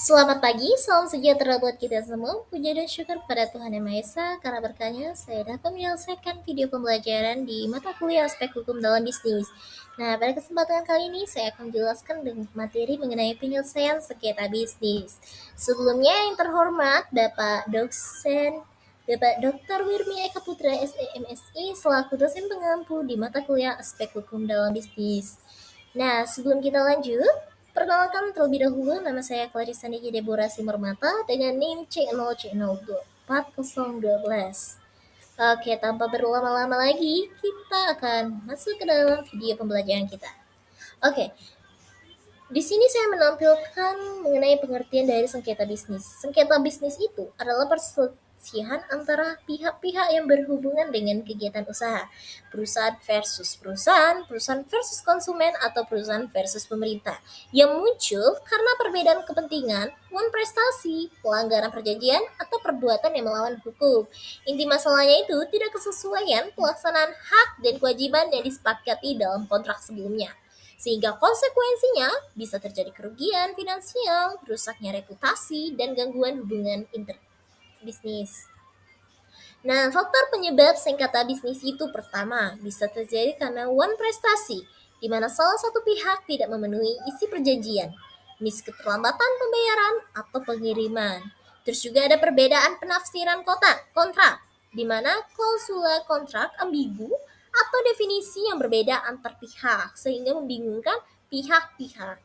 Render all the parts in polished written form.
Selamat pagi, salam sejahtera buat kita semua. Puja dan syukur pada Tuhan Yang Maha Esa, karena berkahnya saya dapat menyelesaikan video pembelajaran di mata kuliah aspek hukum dalam bisnis. Nah, pada kesempatan kali ini saya akan menjelaskan dengan materi mengenai penyelesaian sengketa bisnis. Sebelumnya yang terhormat Bapak dosen Bapak Dr. Wirmi Eka Putra SEMSI selaku dosen pengampu di mata kuliah aspek hukum dalam bisnis. Nah, sebelum kita lanjut, perkenalkan terlebih dahulu, nama saya Clarissa Niki Deborah Simarmata dengan NIM C0C04012. Oke, tanpa berlama-lama lagi, kita akan masuk ke dalam video pembelajaran kita. Oke, di sini saya menampilkan mengenai pengertian dari sengketa bisnis. Sengketa bisnis itu adalah perselisihan antara pihak-pihak yang berhubungan dengan kegiatan usaha. Perusahaan versus perusahaan, perusahaan versus konsumen, atau perusahaan versus pemerintah. Yang muncul karena perbedaan kepentingan, prestasi, pelanggaran perjanjian, atau perbuatan yang melawan hukum. Inti masalahnya itu tidak kesesuaian pelaksanaan hak dan kewajiban yang disepakati dalam kontrak sebelumnya, sehingga konsekuensinya bisa terjadi kerugian finansial, rusaknya reputasi, dan gangguan hubungan interbisnis. Nah, faktor penyebab sengketa bisnis itu pertama bisa terjadi karena prestasi, di mana salah satu pihak tidak memenuhi isi perjanjian, keterlambatan pembayaran atau pengiriman. Terus juga ada perbedaan penafsiran kontrak, di mana klausula kontrak ambigu atau definisi yang berbeda antar pihak, sehingga membingungkan pihak-pihak.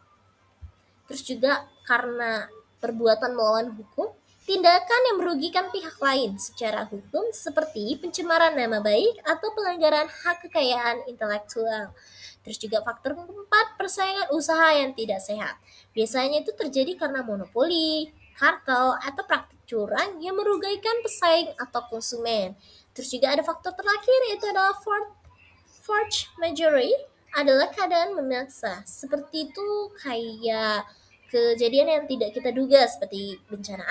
Terus juga karena perbuatan melawan hukum, tindakan yang merugikan pihak lain secara hukum seperti pencemaran nama baik atau pelanggaran hak kekayaan intelektual. Terus juga faktor keempat, persaingan usaha yang tidak sehat. Biasanya itu terjadi karena monopoli, kartel, atau praktik curang yang merugikan pesaing atau konsumen. Terus juga ada faktor terakhir, yaitu adalah force majeure, adalah keadaan memaksa. Seperti itu kayak kejadian yang tidak kita duga seperti bencana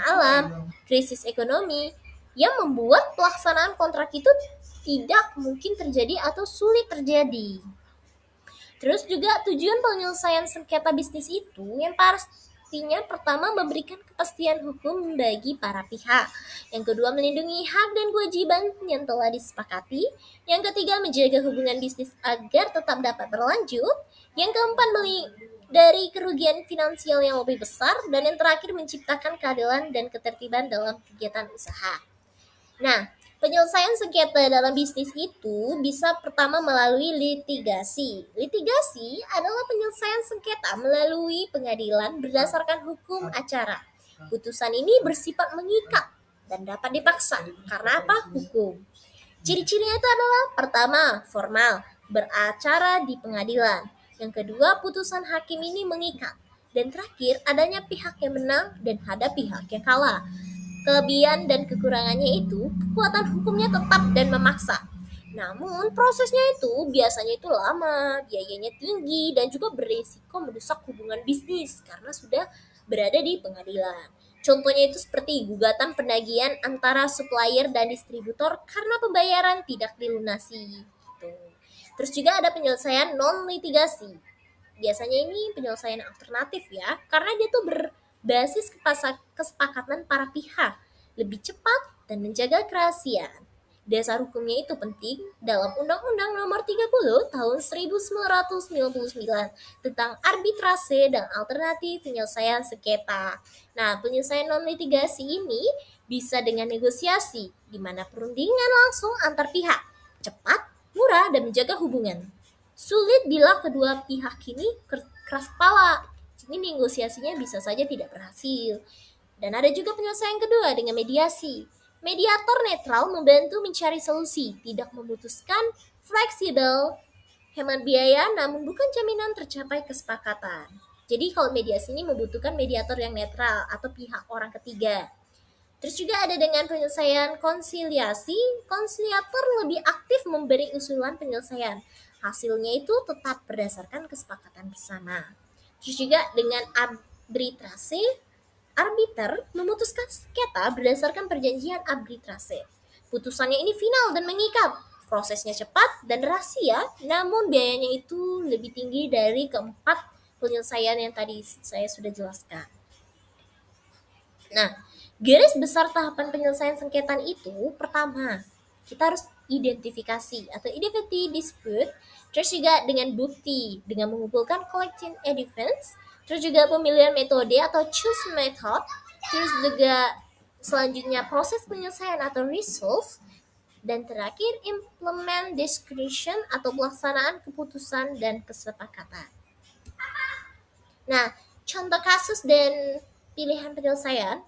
alam, krisis ekonomi yang membuat pelaksanaan kontrak itu tidak mungkin terjadi atau sulit terjadi. Terus juga tujuan penyelesaian sengketa bisnis itu yang pastinya pertama memberikan kepastian hukum bagi para pihak. Yang kedua melindungi hak dan kewajiban yang telah disepakati. Yang ketiga menjaga hubungan bisnis agar tetap dapat berlanjut. Yang keempat dari kerugian finansial yang lebih besar, dan yang terakhir menciptakan keadilan dan ketertiban dalam kegiatan usaha. Nah, penyelesaian sengketa dalam bisnis itu bisa pertama melalui litigasi. Litigasi adalah penyelesaian sengketa melalui pengadilan berdasarkan hukum acara. Putusan ini bersifat mengikat dan dapat dipaksa karena apa? Hukum. Ciri-cirinya itu adalah pertama, formal, beracara di pengadilan. Yang kedua, putusan hakim ini mengikat. Dan terakhir, adanya pihak yang menang dan ada pihak yang kalah. Kelebihan dan kekurangannya itu, kekuatan hukumnya tetap dan memaksa. Namun prosesnya itu biasanya itu lama, biayanya tinggi, dan juga berisiko merusak hubungan bisnis karena sudah berada di pengadilan. Contohnya itu seperti gugatan penagihan antara supplier dan distributor karena pembayaran tidak dilunasi. Gitu. Terus juga ada penyelesaian non litigasi. Biasanya ini penyelesaian alternatif ya, karena dia tuh berbasis kesepakatan para pihak, lebih cepat dan menjaga kerahasiaan. Dasar hukumnya itu penting dalam Undang-Undang Nomor 30 Tahun 1999 tentang arbitrase dan alternatif penyelesaian sengketa. Nah, penyelesaian non litigasi ini bisa dengan negosiasi, di mana perundingan langsung antar pihak, cepat, murah, dan menjaga hubungan. Sulit bila kedua pihak ini keras kepala. Ini negosiasinya bisa saja tidak berhasil. Dan ada juga penyelesaian kedua dengan mediasi. Mediator netral membantu mencari solusi, tidak memutuskan, fleksibel, hemat biaya, namun bukan jaminan tercapai kesepakatan. Jadi kalau mediasi ini membutuhkan mediator yang netral atau pihak orang ketiga. Terus juga ada dengan penyelesaian konsiliasi, konsiliator lebih aktif memberi usulan penyelesaian. Hasilnya itu tetap berdasarkan kesepakatan bersama. Terus juga dengan arbitrase, arbiter memutuskan sengketa berdasarkan perjanjian arbitrase. Putusannya ini final dan mengikat. Prosesnya cepat dan rahasia, namun biayanya itu lebih tinggi dari keempat penyelesaian yang tadi saya sudah jelaskan. Nah, garis besar tahapan penyelesaian sengketa itu, pertama, kita harus identifikasi atau identity dispute, terus juga dengan bukti, dengan mengumpulkan collecting evidence, terus juga pemilihan metode atau choose method, terus juga selanjutnya proses penyelesaian atau resolve, dan terakhir implement discretion atau pelaksanaan keputusan dan kesepakatan. Nah, contoh kasus dan pilihan penyelesaian.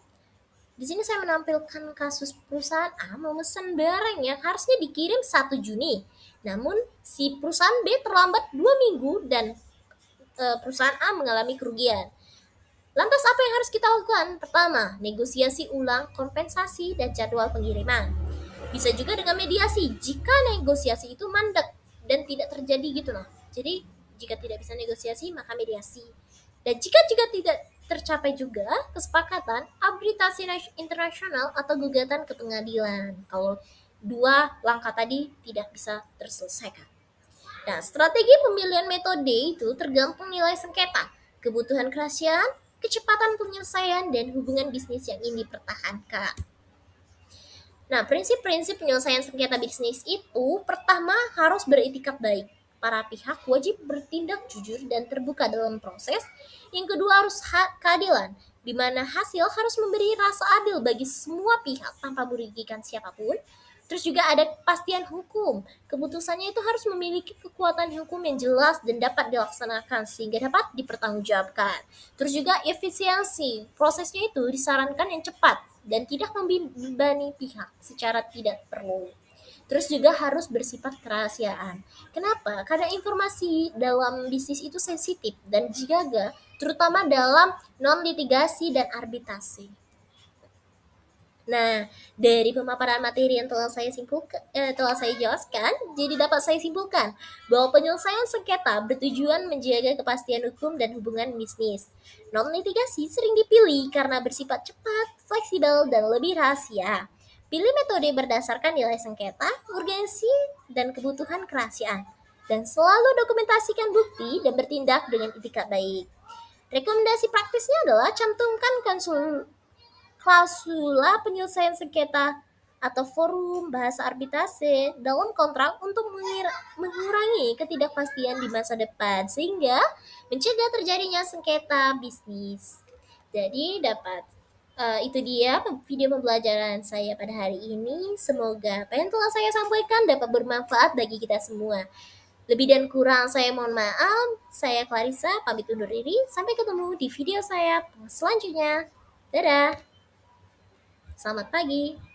Di sini saya menampilkan kasus perusahaan A memesan barang yang harusnya dikirim 1 Juni. Namun, si perusahaan B terlambat 2 minggu dan perusahaan A mengalami kerugian. Lantas apa yang harus kita lakukan? Pertama, negosiasi ulang kompensasi dan jadwal pengiriman. Bisa juga dengan mediasi jika negosiasi itu mandek dan tidak terjadi gitu loh. Jadi jika tidak bisa negosiasi maka mediasi. Dan jika tidak tercapai juga kesepakatan, arbitrasi internasional atau gugatan ke pengadilan kalau dua langkah tadi tidak bisa terselesaikan. Nah, strategi pemilihan metode itu tergantung nilai sengketa, kebutuhan kerahasiaan, kecepatan penyelesaian, dan hubungan bisnis yang ingin dipertahankan. Nah, prinsip-prinsip penyelesaian sengketa bisnis itu pertama harus beretikat baik. Para pihak wajib bertindak jujur dan terbuka dalam proses. Yang kedua harus keadilan, di mana hasil harus memberi rasa adil bagi semua pihak tanpa merugikan siapapun. Terus juga ada kepastian hukum. Keputusannya itu harus memiliki kekuatan hukum yang jelas dan dapat dilaksanakan sehingga dapat dipertanggungjawabkan. Terus juga efisiensi. Prosesnya itu disarankan yang cepat dan tidak membebani pihak secara tidak perlu. Terus juga harus bersifat kerahasiaan. Kenapa? Karena informasi dalam bisnis itu sensitif dan dijaga, terutama dalam non-litigasi dan arbitrasi. Nah, dari pemaparan materi yang telah saya jelaskan, jadi dapat saya simpulkan bahwa penyelesaian sengketa bertujuan menjaga kepastian hukum dan hubungan bisnis. Non-litigasi sering dipilih karena bersifat cepat, fleksibel, dan lebih rahasia. Pilih metode berdasarkan nilai sengketa, urgensi, dan kebutuhan kerahasiaan. Dan selalu dokumentasikan bukti dan bertindak dengan etikat baik. Rekomendasi praktisnya adalah cantumkan klausula penyelesaian sengketa atau forum bahasa arbitrase dalam kontrak untuk mengurangi ketidakpastian di masa depan sehingga mencegah terjadinya sengketa bisnis. Jadi itu dia video pembelajaran saya pada hari ini. Semoga apa yang telah saya sampaikan dapat bermanfaat bagi kita semua. Lebih dan kurang saya mohon maaf. Saya Clarissa pamit undur diri. Sampai ketemu di video saya selanjutnya. Dadah. Selamat pagi.